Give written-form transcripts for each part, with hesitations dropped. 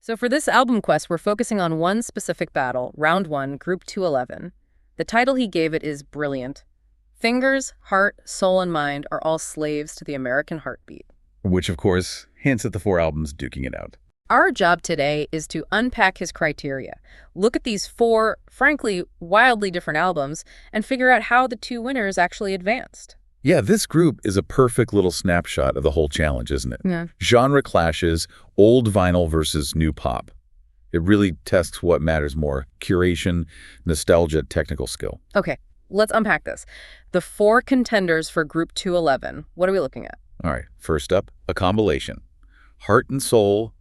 So for this album quest, we're focusing on one specific battle, Round 1, Group 211. The title he gave it is brilliant. Fingers, heart, soul, and mind are all slaves to the American heartbeat. Which, of course, hints at the 4 albums duking it out. Our job today is to unpack his criteria, look at these 4, frankly, wildly different albums, and figure out how the 2 winners actually advanced. Yeah, this group is a perfect little snapshot of the whole challenge, isn't it? Yeah. Genre clashes, old vinyl versus new pop. It really tests what matters more, curation, nostalgia, technical skill. Okay, let's unpack this. The 4 contenders for Group 211, what are we looking at? All right, first up, a compilation. Heart and Soul,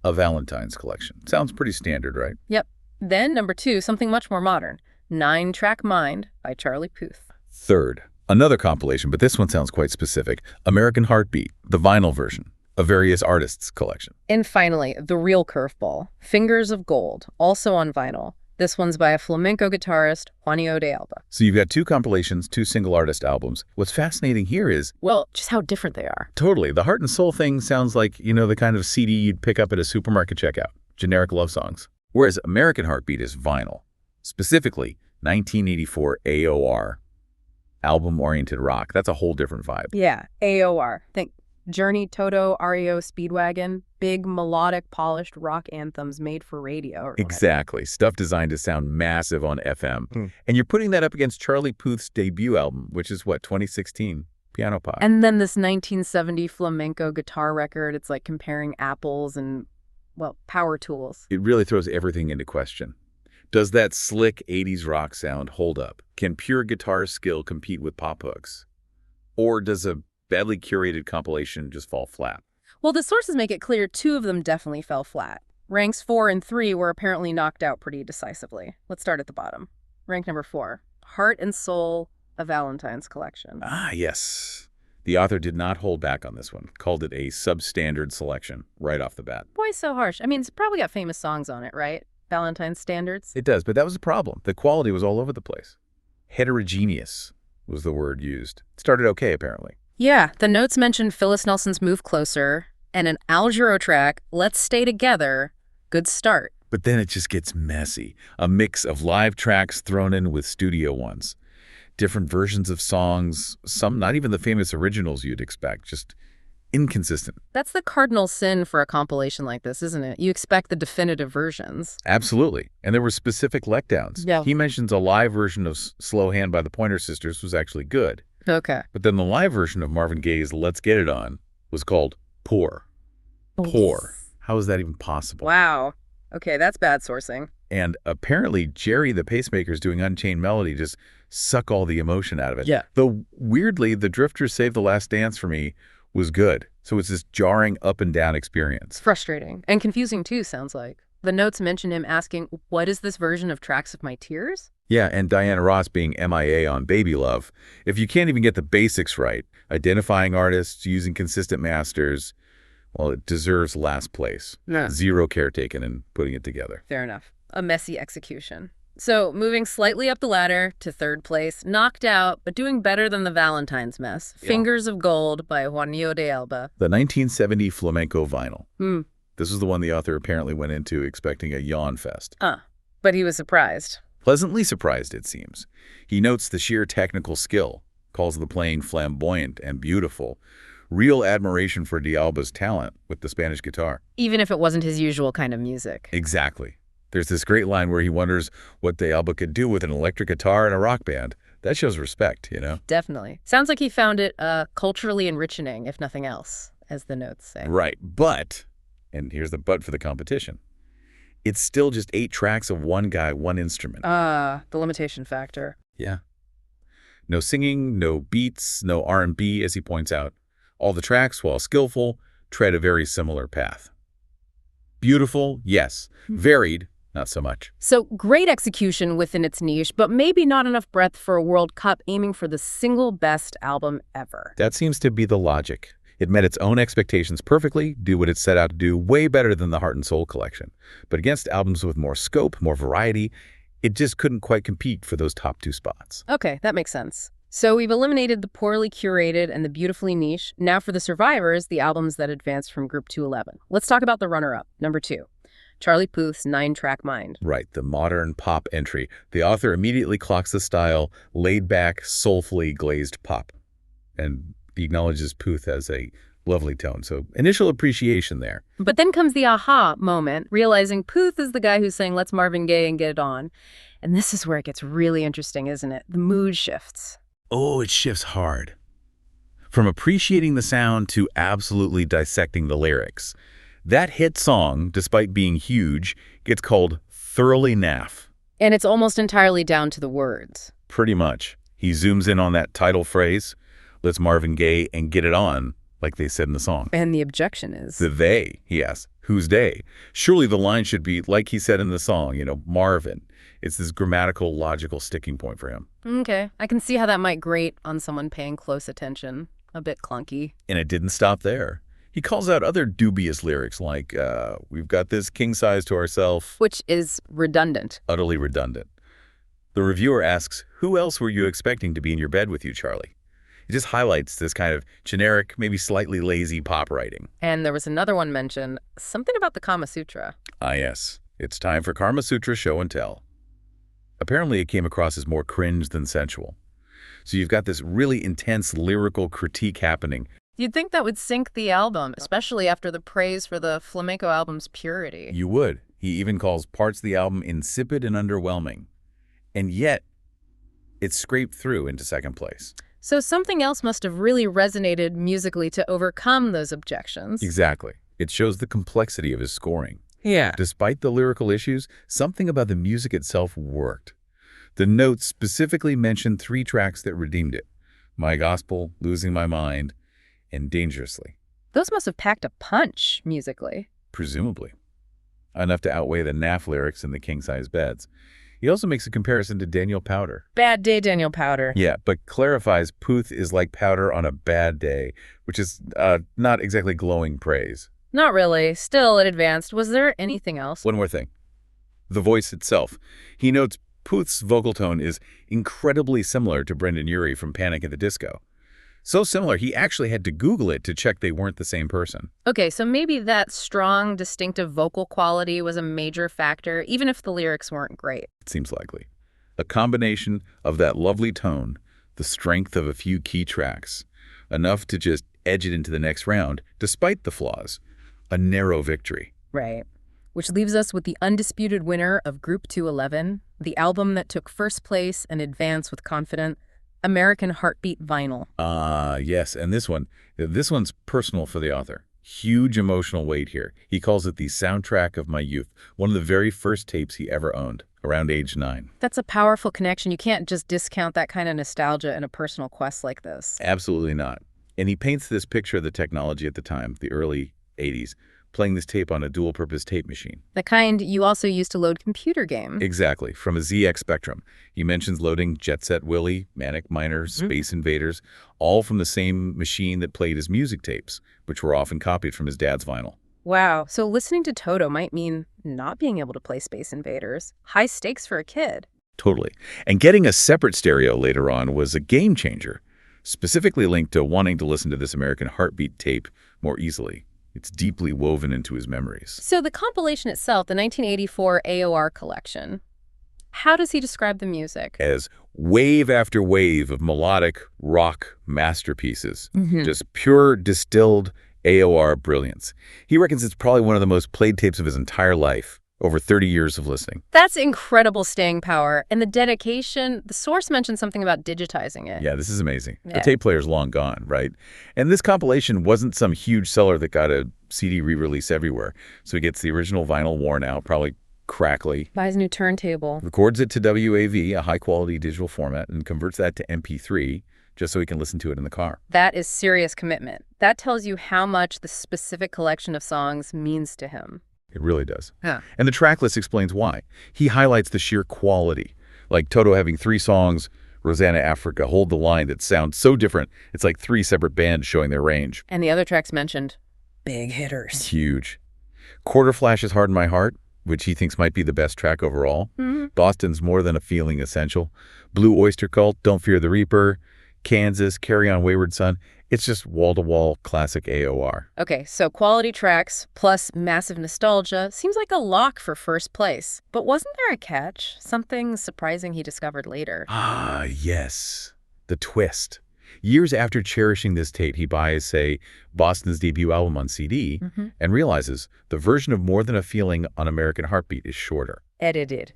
a Valentines collection. Sounds pretty standard, right? Yep. Then number 2, something much more modern. 9-track Mind by Charlie Puth. Third, another compilation, but this one sounds quite specific. American Heartbeat, the vinyl version, a various artists collection. And finally, the real curveball, Fingers of Gold, also on vinyl. This one's by a flamenco guitarist, Juanillo de Alba. So you've got 2 compilations, 2 single artist albums. What's fascinating here is, well, just how different they are. Totally. The Heart and Soul thing sounds like, the kind of CD you'd pick up at a supermarket checkout. Generic love songs. Whereas American Heartbeat is vinyl. Specifically, 1984 AOR. Album-oriented rock. That's a whole different vibe. Yeah, AOR. Think Journey, Toto, REO, Speedwagon. Big, melodic, polished rock anthems made for radio. Exactly. Stuff designed to sound massive on FM. And you're putting that up against Charlie Puth's debut album, which is, 2016? Piano Pie. And then this 1970 flamenco guitar record. It's like comparing apples and, power tools. It really throws everything into question. Does that slick 80s rock sound hold up? Can pure guitar skill compete with pop hooks? Or does a badly curated compilation just fall flat? Well, the sources make it clear 2 of them definitely fell flat. Ranks 4 and 3 were apparently knocked out pretty decisively. Let's start at the bottom. Rank number 4, Heart and Soul, a Valentines collection. Ah, yes. The author did not hold back on this one. Called it a substandard selection right off the bat. Why so harsh? I mean, it's probably got famous songs on it, right? Valentine's standards? It does, but that was the problem. The quality was all over the place. Heterogeneous was the word used. It started okay, apparently. Yeah, the notes mentioned Phyllis Nelson's Move Closer and an Al Jarreau track, Let's Stay Together. Good start. But then it just gets messy. A mix of live tracks thrown in with studio ones. Different versions of songs, some not even the famous originals you'd expect, just inconsistent. That's the cardinal sin for a compilation like this, isn't it? You expect the definitive versions. Absolutely. And there were specific letdowns. Yeah. He mentions a live version of Slow Hand by the Pointer Sisters was actually good. Okay. But then the live version of Marvin Gaye's Let's Get It On was called Poor. Poor. How is that even possible? Wow. Okay, that's bad sourcing. And apparently Jerry the Pacemaker's doing Unchained Melody just suck all the emotion out of it. Yeah. Though weirdly, The Drifters Save the Last Dance for me was good. So it's this jarring up and down experience. Frustrating. And confusing too, sounds like. The notes mention him asking, what is this version of Tracks of My Tears? Yeah, and Diana Ross being MIA on Baby Love. If you can't even get the basics right, identifying artists, using consistent masters, well, it deserves last place. Yeah. Zero care taken in putting it together. Fair enough. A messy execution. So moving slightly up the ladder to 3rd place, knocked out, but doing better than the Valentines mess. Yeah. Fingers of Gold by Juanillo de Alba. The 1970 flamenco vinyl. Hmm. This is the one the author apparently went into expecting a yawn fest. But he was surprised. Pleasantly surprised, it seems. He notes the sheer technical skill, calls the playing flamboyant and beautiful. Real admiration for de Alba's talent with the Spanish guitar. Even if it wasn't his usual kind of music. Exactly. There's this great line where he wonders what de Alba could do with an electric guitar and a rock band. That shows respect, Definitely. Sounds like he found it culturally enriching, if nothing else, as the notes say. Right, but, and here's the but for the competition, it's still just 8 tracks of one guy, one instrument. The limitation factor. Yeah. No singing, no beats, no R&B, as he points out. All the tracks, while skillful, tread a very similar path. Beautiful, yes. Varied, not so much. So great execution within its niche, but maybe not enough breadth for a World Cup aiming for the single best album ever. That seems to be the logic. It met its own expectations perfectly, do what it set out to do way better than the Heart and Soul collection. But against albums with more scope, more variety, it just couldn't quite compete for those top 2 spots. Okay, that makes sense. So we've eliminated the poorly curated and the beautifully niche. Now for the survivors, the albums that advanced from Group 211. Let's talk about the runner-up, number 2. Charlie Puth's 9-track mind. Right, the modern pop entry. The author immediately clocks the style, laid-back, soulfully glazed pop. And he acknowledges Puth as a lovely tone, so initial appreciation there. But then comes the aha moment, realizing Puth is the guy who's saying, let's Marvin Gaye and get it on. And this is where it gets really interesting, isn't it? The mood shifts. Oh, it shifts hard. From appreciating the sound to absolutely dissecting the lyrics. That hit song, despite being huge, gets called thoroughly naff. And it's almost entirely down to the words. Pretty much. He zooms in on that title phrase, let's Marvin Gaye and get it on, like they said in the song. And the objection is? The they, he asks. Who's they? Surely the line should be, like he said in the song, Marvin. It's this grammatical, logical sticking point for him. Okay, I can see how that might grate on someone paying close attention. A bit clunky. And it didn't stop there. He calls out other dubious lyrics like, we've got this king size to ourselves. Which is redundant. Utterly redundant. The reviewer asks, who else were you expecting to be in your bed with you, Charlie? It just highlights this kind of generic, maybe slightly lazy pop writing. And there was another one mentioned, something about the Kama Sutra. Ah, yes. It's time for Kama Sutra show and tell. Apparently, it came across as more cringe than sensual. So you've got this really intense lyrical critique happening. You'd think that would sink the album, especially after the praise for the flamenco album's purity. You would. He even calls parts of the album insipid and underwhelming. And yet, it's scraped through into second place. So something else must have really resonated musically to overcome those objections. Exactly. It shows the complexity of his scoring. Yeah. Despite the lyrical issues, something about the music itself worked. The notes specifically mentioned 3 tracks that redeemed it. My Gospel, Losing My Mind, and Dangerously. Those must have packed a punch musically. Presumably. Enough to outweigh the naff lyrics in the king-size beds. He also makes a comparison to Daniel Powter. Bad day, Daniel Powter. Yeah, but clarifies Puth is like Powder on a bad day, which is not exactly glowing praise. Not really. Still, it advanced. Was there anything else? One more thing. The voice itself. He notes Puth's vocal tone is incredibly similar to Brendan Urie from Panic at the Disco. So similar, he actually had to Google it to check they weren't the same person. Okay, so maybe that strong, distinctive vocal quality was a major factor, even if the lyrics weren't great. It seems likely. A combination of that lovely tone, the strength of a few key tracks, enough to just edge it into the next round, despite the flaws. A narrow victory. Right. Which leaves us with the undisputed winner of Group 211, the album that took first place and advanced with confidence, American Heartbeat Vinyl. Yes, and this one's personal for the author. Huge emotional weight here. He calls it the soundtrack of my youth, one of the very first tapes he ever owned, around age 9. That's a powerful connection. You can't just discount that kind of nostalgia in a personal quest like this. Absolutely not. And he paints this picture of the technology at the time, the early 80s, playing this tape on a dual-purpose tape machine. The kind you also use to load computer games. Exactly, from a ZX Spectrum. He mentions loading Jet Set Willie, Manic Miner, Space Invaders, all from the same machine that played his music tapes, which were often copied from his dad's vinyl. Wow, so listening to Toto might mean not being able to play Space Invaders. High stakes for a kid. Totally. And getting a separate stereo later on was a game changer, specifically linked to wanting to listen to this American Heartbeat tape more easily. It's deeply woven into his memories. So the compilation itself, the 1984 AOR collection, how does he describe the music? As wave after wave of melodic rock masterpieces. Just pure, distilled AOR brilliance. He reckons it's probably one of the most played tapes of his entire life, over 30 years of listening. That's incredible staying power. And the dedication, the source mentioned something about digitizing it. Yeah, this is amazing. Yeah. The tape player's long gone, right? And this compilation wasn't some huge seller that got a CD re-release everywhere. So he gets the original vinyl worn out, probably crackly. Buys a new turntable. Records it to WAV, a high-quality digital format, and converts that to MP3 just so he can listen to it in the car. That is serious commitment. That tells you how much the specific collection of songs means to him. It really does. Yeah. And the track list explains why. He highlights the sheer quality. Like Toto having 3 songs, Rosanna Africa, Hold the Line, that sound so different. It's like 3 separate bands showing their range. And the other tracks mentioned, big hitters. Huge. Quarter Flash's Hard in My Heart, which he thinks might be the best track overall. Boston's More Than a Feeling Essential. Blue Oyster Cult, Don't Fear the Reaper. Kansas, Carry On Wayward Son. It's just wall-to-wall classic AOR. Okay, so quality tracks plus massive nostalgia seems like a lock for first place. But wasn't there a catch? Something surprising he discovered later. Ah, yes. The twist. Years after cherishing this tape, he buys, say, Boston's debut album on CD and realizes the version of More Than a Feeling on American Heartbeat is shorter. Edited.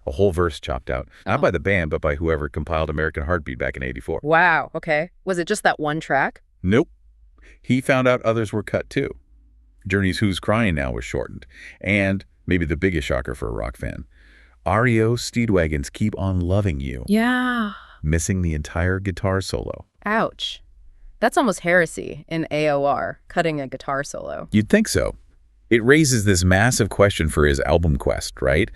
A whole verse chopped out. Not by the band, but by whoever compiled American Heartbeat back in '84. Wow, okay. Was it just that one track? Nope. He found out others were cut too. Journey's Who's Crying Now was shortened. And, maybe the biggest shocker for a rock fan, REO Speedwagon's Keep On Loving You. Yeah. Missing the entire guitar solo. Ouch. That's almost heresy in AOR, cutting a guitar solo. You'd think so. It raises this massive question for his album quest, right?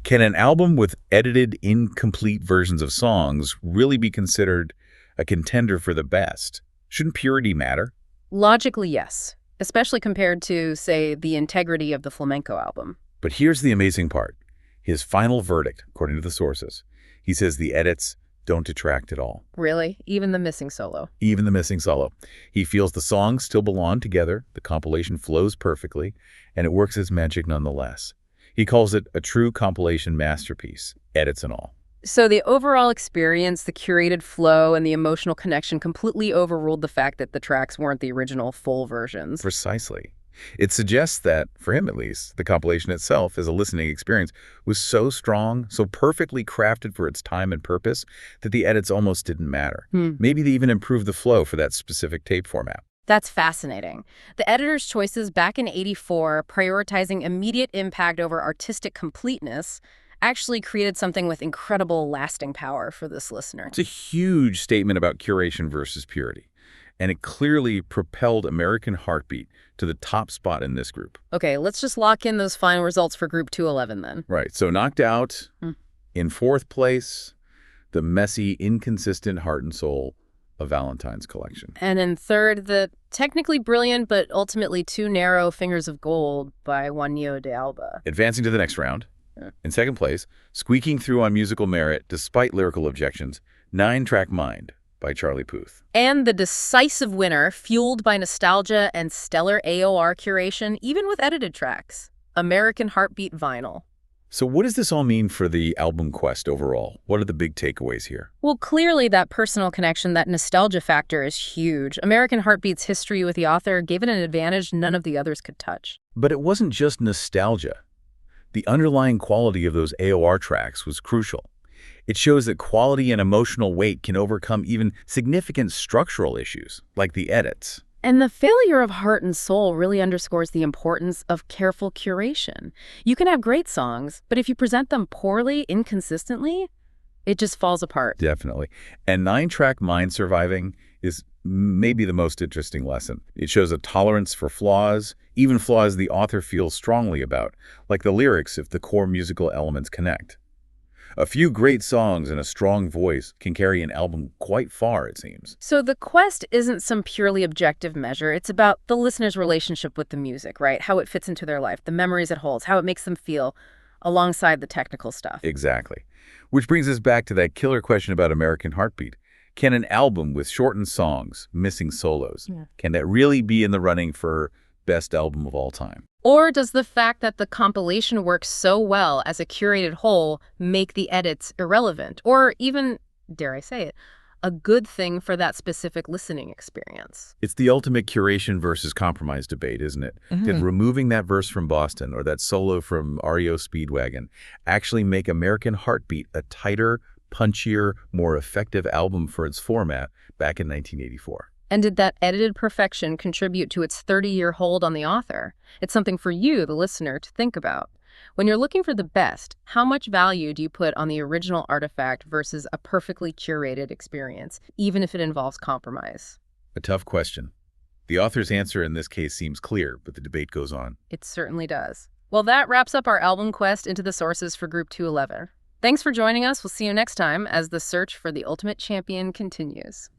Can an album with edited, incomplete versions of songs really be considered a contender for the best? Shouldn't purity matter? Logically, yes. Especially compared to, say, the integrity of the flamenco album. But here's the amazing part. His final verdict, according to the sources, he says the edits don't detract at all. Really? Even the missing solo? Even the missing solo. He feels the songs still belong together, the compilation flows perfectly, and it works as magic nonetheless. He calls it a true compilation masterpiece, edits and all. So the overall experience, the curated flow, and the emotional connection completely overruled the fact that the tracks weren't the original full versions. Precisely. It suggests that, for him at least, the compilation itself as a listening experience was so strong, so perfectly crafted for its time and purpose, that the edits almost didn't matter. Maybe they even improved the flow for that specific tape format. That's fascinating. The editor's choices back in '84, prioritizing immediate impact over artistic completeness, actually created something with incredible lasting power for this listener. It's a huge statement about curation versus purity, and it clearly propelled American Heartbeat to the top spot in this group. Okay, let's just lock in those final results for Group 211 then. Right, so knocked out, in fourth place, the messy, inconsistent heart and soul of Valentines collection. And in third, the technically brilliant but ultimately too narrow Fingers of Gold by Juanillo de Alba. Advancing to the next round, in second place, squeaking through on musical merit despite lyrical objections, 9-track Mind by Charlie Puth. And the decisive winner, fueled by nostalgia and stellar AOR curation, even with edited tracks, American Heartbeat Vinyl. So what does this all mean for the album quest overall? What are the big takeaways here? Well, clearly that personal connection, that nostalgia factor is huge. American Heartbeat's history with the author gave it an advantage none of the others could touch. But it wasn't just nostalgia. The underlying quality of those AOR tracks was crucial. It shows that quality and emotional weight can overcome even significant structural issues, like the edits. And the failure of Heart and Soul really underscores the importance of careful curation. You can have great songs, but if you present them poorly, inconsistently, it just falls apart. Definitely. And 9-track Mind Surviving is maybe the most interesting lesson. It shows a tolerance for flaws, even flaws the author feels strongly about, like the lyrics if the core musical elements connect. A few great songs and a strong voice can carry an album quite far, it seems. So the quest isn't some purely objective measure. It's about the listener's relationship with the music, right? How it fits into their life, the memories it holds, how it makes them feel, alongside the technical stuff. Exactly. Which brings us back to that killer question about American Heartbeat. Can an album with shortened songs, missing solos, can that really be in the running for best album of all time? Or does the fact that the compilation works so well as a curated whole make the edits irrelevant? Or even, dare I say it, a good thing for that specific listening experience? It's the ultimate curation versus compromise debate, isn't it? Did removing that verse from Boston or that solo from REO Speedwagon actually make American Heartbeat a tighter, punchier, more effective album for its format back in 1984? And did that edited perfection contribute to its 30-year hold on the author? It's something for you, the listener, to think about. When you're looking for the best, how much value do you put on the original artifact versus a perfectly curated experience, even if it involves compromise? A tough question. The author's answer in this case seems clear, but the debate goes on. It certainly does. Well, that wraps up our album quest into the sources for Group 211. Thanks for joining us. We'll see you next time as the search for the ultimate champion continues.